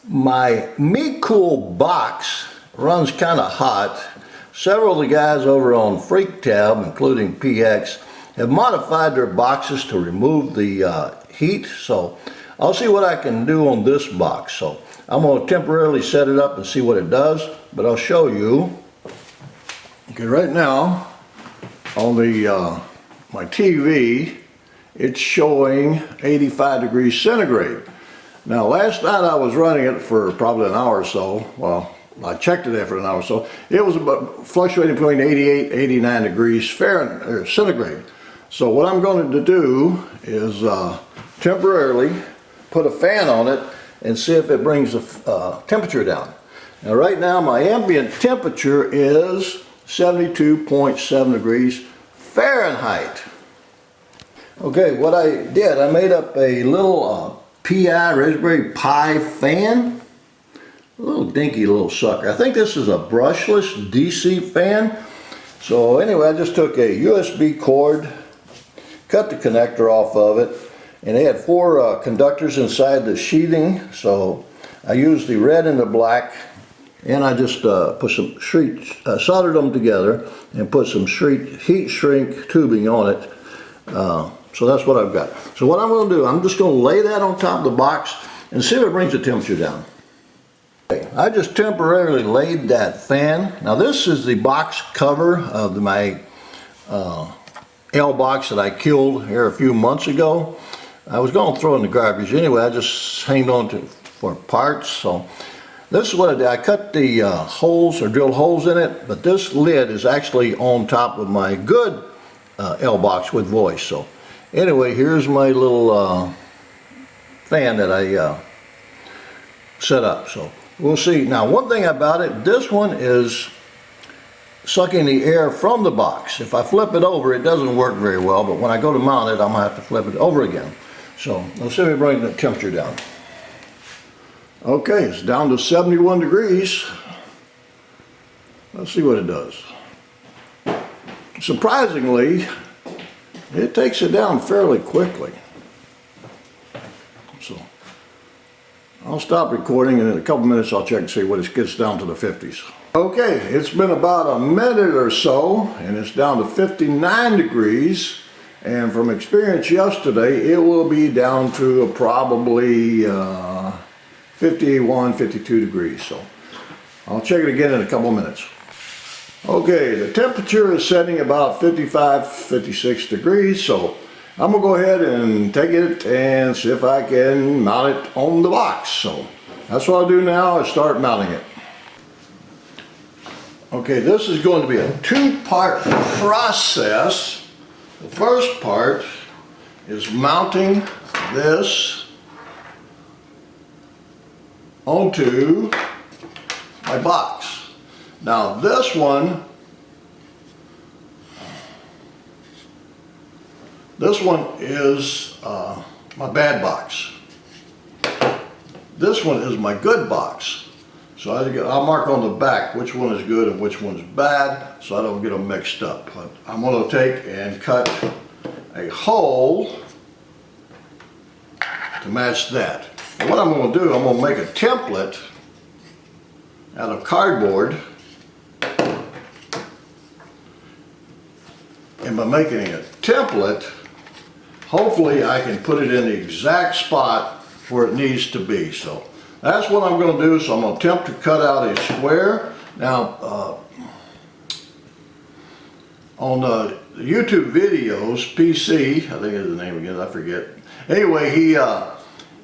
My Mecool box runs kind of hot. Several of the guys over on FreakTab, including PX, have modified their boxes to remove the heat. So I'll see what I can do on this box. So I'm going to temporarily set it up and see what it does, but I'll show you. Okay, right now on the my TV, it's showing 85 degrees centigrade. Now last night I was running it for probably an hour or so. Well, I checked it after an hour or so. It was about fluctuating between 88 89 degrees Fahrenheit or centigrade. So what I'm going to do is temporarily put a fan on it and see if it brings the temperature down. Now right now my ambient temperature is 72.7 degrees Fahrenheit. Okay, what I did, I made up a little PI Raspberry Pi fan. A little dinky little sucker. I think this is a brushless DC fan. So anyway, I just took a USB cord, cut the connector off of it, and they had 4 conductors inside the sheathing. So I used the red and the black, and I just put some soldered them together and put some heat shrink tubing on it. So that's what I've got. So what I'm going to do, I'm just going to lay that on top of the box and see if it brings the temperature down. Okay, I just temporarily laid that fan. Now this is the box cover of my L box that I killed here a few months ago. I was going to throw it in the garbage anyway. I just hanged on to for parts. So this is what I did. I cut the holes or drilled holes in it, but this lid is actually on top of my good L box with voice. So anyway, here's my little fan that I set up. So we'll see. Now one thing about it, this one is sucking the air from the box. If I flip it over, it doesn't work very well, but when I go to mount it, I'm going to have to flip it over again. So let's see if we bring the temperature down. Okay, it's down to 71 degrees. Let's see what it does. Surprisingly, it takes it down fairly quickly. So I'll stop recording, and in a couple minutes I'll check and see what it gets down to the 50s. Okay, it's been about a minute or so, and it's down to 59 degrees. And from experience yesterday, it will be down to probably 51, 52 degrees. So I'll check it again in a couple minutes. Okay, the temperature is setting about 55, 56 degrees, so I'm going to go ahead and take it and see if I can mount it on the box. So that's what I'll do now, is start mounting it. Okay, this is going to be a 2-part process. The first part is mounting this onto my box. Now this one is my bad box. This one is my good box. So I'll mark on the back which one is good and which one's bad, so I don't get them mixed up. But I'm going to take and cut a hole to match that. And what I'm going to do, I'm going to make a template out of cardboard. And by making a template, hopefully I can put it in the exact spot where it needs to be. So that's what I'm going to do. So I'm going to attempt to cut out a square. Now on the YouTube videos, PC, I think is the name again, I forget. Anyway,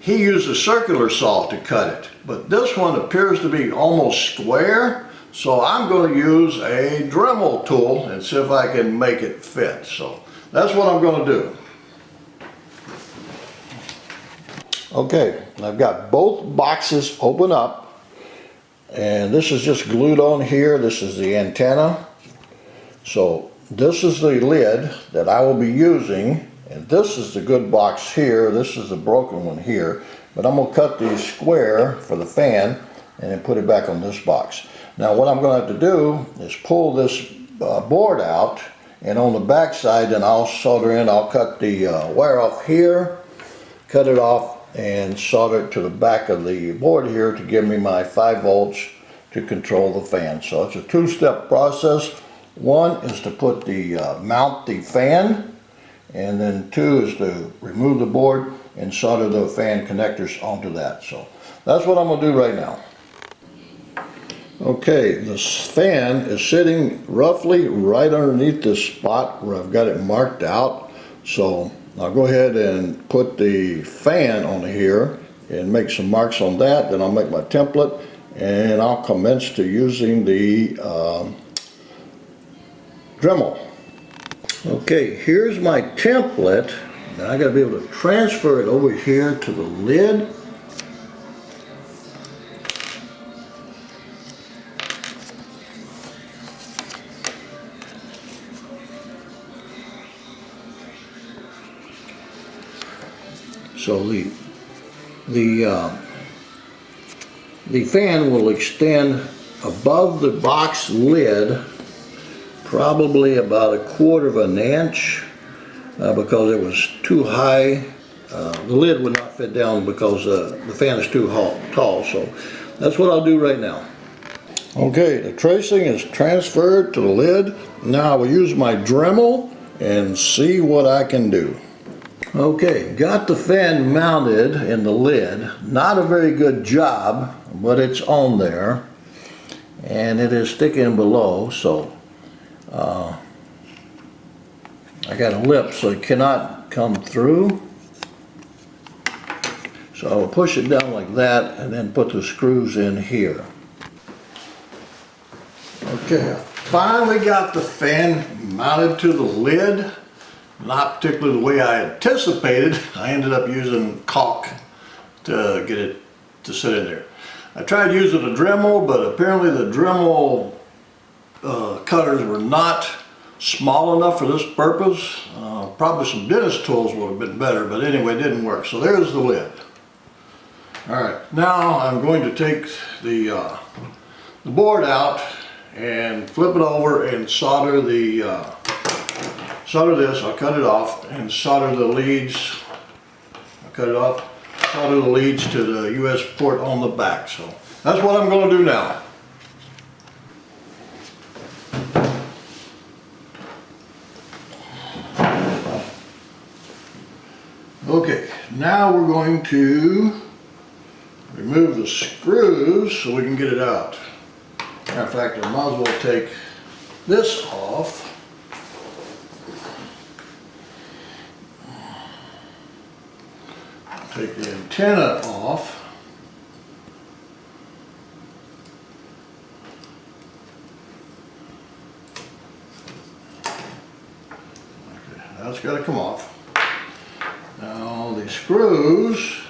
he used a circular saw to cut it, but this one appears to be almost square. So I'm going to use a Dremel tool and see if I can make it fit. So that's what I'm going to do. Okay, I've got both boxes open up, and this is just glued on here. This is the antenna. So this is the lid that I will be using, and this is the good box here. This is the broken one here. But I'm going to cut these square for the fan and then put it back on this box. Now what I'm going to have to do is pull this board out, and on the back side then I'll solder in, I'll cut the wire off here, cut it off and solder it to the back of the board here to give me my 5 volts to control the fan. So it's a two-step process. One is to put mount the fan, and then 2 is to remove the board and solder the fan connectors onto that. So that's what I'm going to do right now. Okay, this fan is sitting roughly right underneath this spot where I've got it marked out. So I'll go ahead and put the fan on here and make some marks on that. Then I'll make my template and I'll commence to using the Dremel. Okay, here's my template. Now I got to be able to transfer it over here to the lid. So the fan will extend above the box lid probably about 1/4 of an inch because it was too high. The lid would not fit down because the fan is too tall. So that's what I'll do right now. Okay, the tracing is transferred to the lid. Now I will use my Dremel and see what I can do. Okay, got the fan mounted in the lid. Not a very good job, but it's on there. And it is sticking below, so I got a lip so it cannot come through. So I will push it down like that and then put the screws in here. Okay, I finally got the fan mounted to the lid. Not particularly the way I anticipated. I ended up using caulk to get it to sit in there. I tried using a Dremel, but apparently the Dremel cutters were not small enough for this purpose. Probably some dentist tools would have been better, but anyway, it didn't work. So there's the lid. Alright, now I'm going to take the board out and flip it over and solder this. I'll cut it off and solder the leads. I'll cut it off, solder the leads to the US port on the back. So that's what I'm going to do now. Okay, now we're going to remove the screws so we can get it out. Matter of fact, I might as well take this off. Take the antenna off. Okay, that's got to come off. Now the screws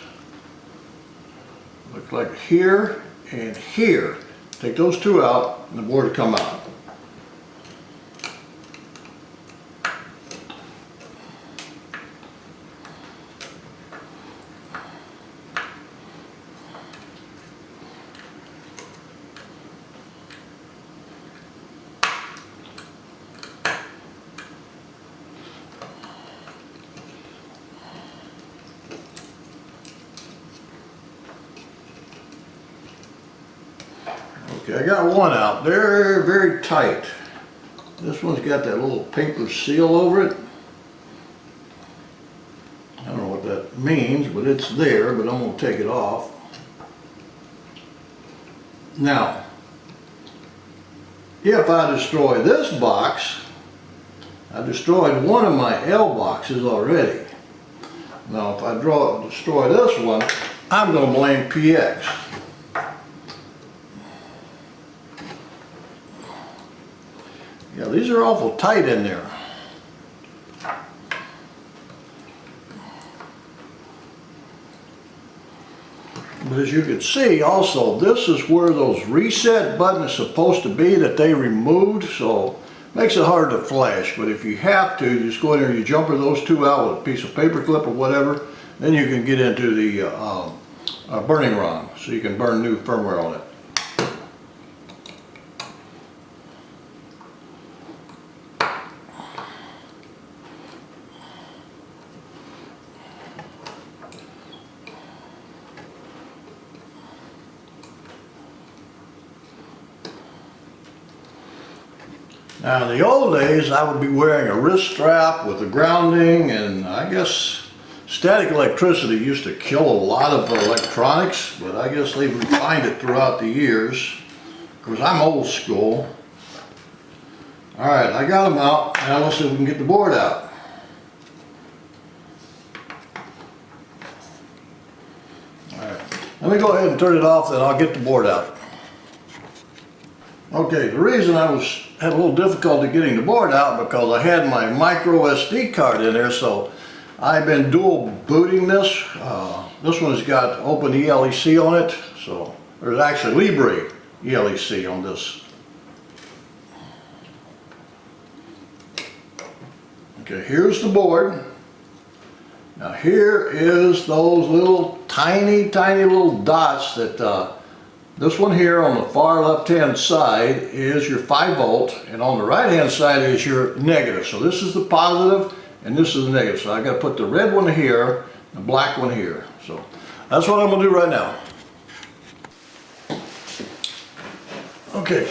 look like here and here. Take those two out and the board will come out. Okay, I got one out. They're very tight. This one's got that little paper seal over it. I don't know what that means, but it's there, but I'm going to take it off. Now, if I destroy this box, I destroyed one of my L boxes already. Now, if I destroy this one, I'm going to blame PX. Yeah, these are awful tight in there. But as you can see also, this is where those reset button is supposed to be that they removed, so it makes it hard to flash. But if you have to, you just go in there and you jumper those two out with a piece of paper clip or whatever, then you can get into the burning rod, so you can burn new firmware on it. Now in the old days I would be wearing a wrist strap with a grounding, and I guess static electricity used to kill a lot of electronics, but I guess they've refined it throughout the years. Of course, I'm old school. Alright, I got them out. Now let's see if we can get the board out. Alright, let me go ahead and turn it off, then I'll get the board out. Okay, the reason I had a little difficulty getting the board out because I had my micro SD card in there, so I've been dual booting this. This one's got open ELEC on it, so there's actually Libre ELEC on this. Okay, here's the board. Now here is those little tiny little dots that this one here on the far left hand side is your 5 volt, and on the right hand side is your negative. So this is the positive and this is the negative. So I got to put the red one here, the black one here. So that's what I'm going to do right now. Okay,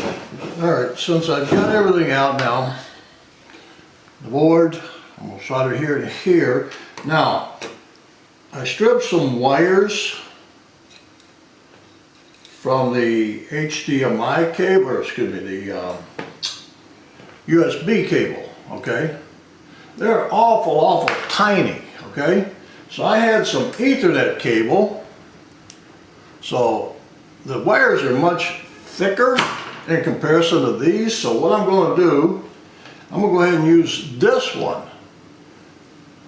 alright, since I've got everything out now, the board, I'm going to solder here to here. Now, I stripped some wires from the HDMI cable, or excuse me, the USB cable, okay? They're awful tiny, okay? So I had some Ethernet cable, so the wires are much thicker in comparison to these. So what I'm going to do, I'm going to go ahead and use this one.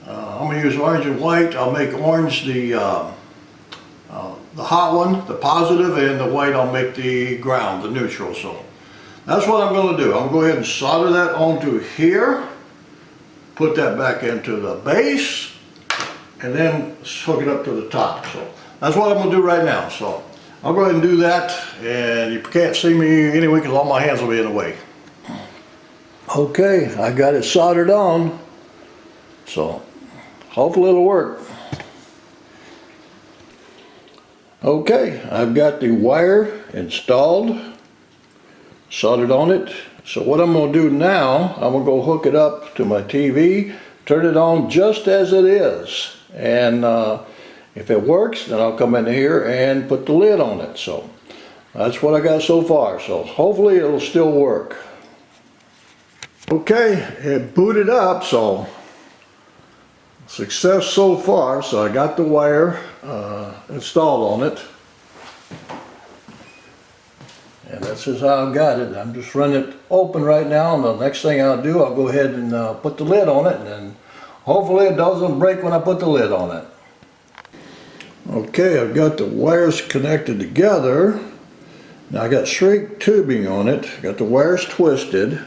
I'm going to use orange and white. I'll make orange the hot one, the positive, and the white I'll make the ground, the neutral. So that's what I'm going to do. I'm going to go ahead and solder that onto here, put that back into the base, and then hook it up to the top. So that's what I'm going to do right now. So I'll go ahead and do that, and you can't see me anyway because all my hands will be in the way. Okay, I got it soldered on, so hopefully it'll work. Okay, I've got the wire installed, soldered on it. So what I'm going to do now, I'm going to go hook it up to my TV, turn it on just as it is, and if it works, then I'll come in here and put the lid on it. So that's what I got so far. So hopefully it'll still work. Okay, it booted up, so success so far. So I got the wire installed on it, and this is how I got it. I'm just running it open right now, and the next thing I'll do, I'll go ahead and put the lid on it, and then hopefully it doesn't break when I put the lid on it. Okay, I've got the wires connected together. Now I got shrink tubing on it. Got the wires twisted.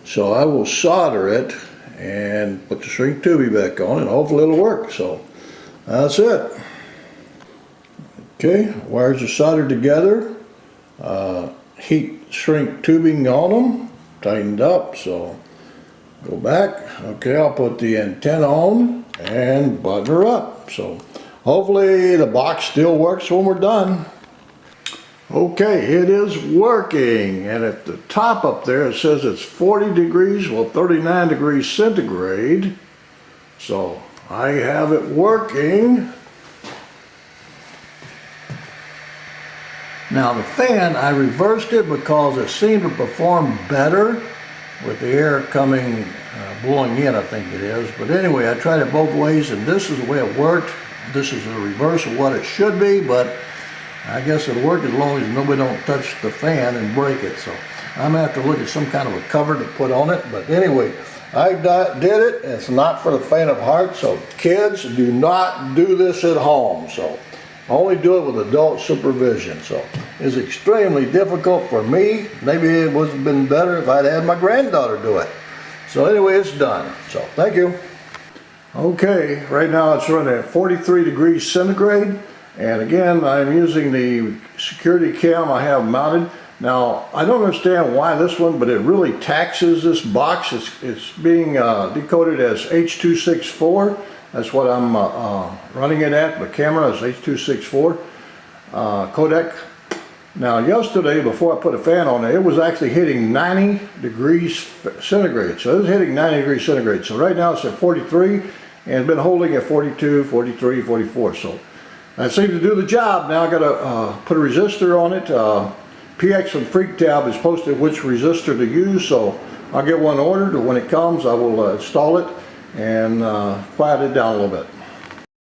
So I will solder it and put the shrink tubing back on, and hopefully it'll work. So that's it. Okay, wires are soldered together. Heat shrink tubing on them, tightened up. So go back. Okay, I'll put the antenna on and button her up. So hopefully the box still works when we're done. Okay, it is working, and at the top up there it says it's 40 degrees, well 39 degrees centigrade. So I have it working. Now the fan, I reversed it because it seemed to perform better with the air coming, blowing in, I think it is. But anyway, I tried it both ways, and this is the way it worked. This is the reverse of what it should be, but I guess it'll work as long as nobody don't touch the fan and break it. So I'm gonna have to look at some kind of a cover to put on it. But anyway, I did it. It's not for the faint of heart. So kids, do not do this at home. So only do it with adult supervision. So it's extremely difficult for me. Maybe it would have been better if I'd had my granddaughter do it. So anyway, it's done. So thank you. Okay, right now it's running at 43 degrees centigrade. And again, I'm using the security cam I have mounted. Now, I don't understand why this one, but it really taxes this box. It's being decoded as H.264. That's what I'm running it at. The camera is H.264 codec. Now yesterday, before I put a fan on it, it was actually hitting 90 degrees centigrade. So it was hitting 90 degrees centigrade. So right now it's at 43 and it's been holding at 42, 43, 44. So that seemed to do the job. Now I gotta put a resistor on it. PX from FreakTab has posted which resistor to use, so I'll get one ordered. When it comes, I will install it and quiet it down a little bit.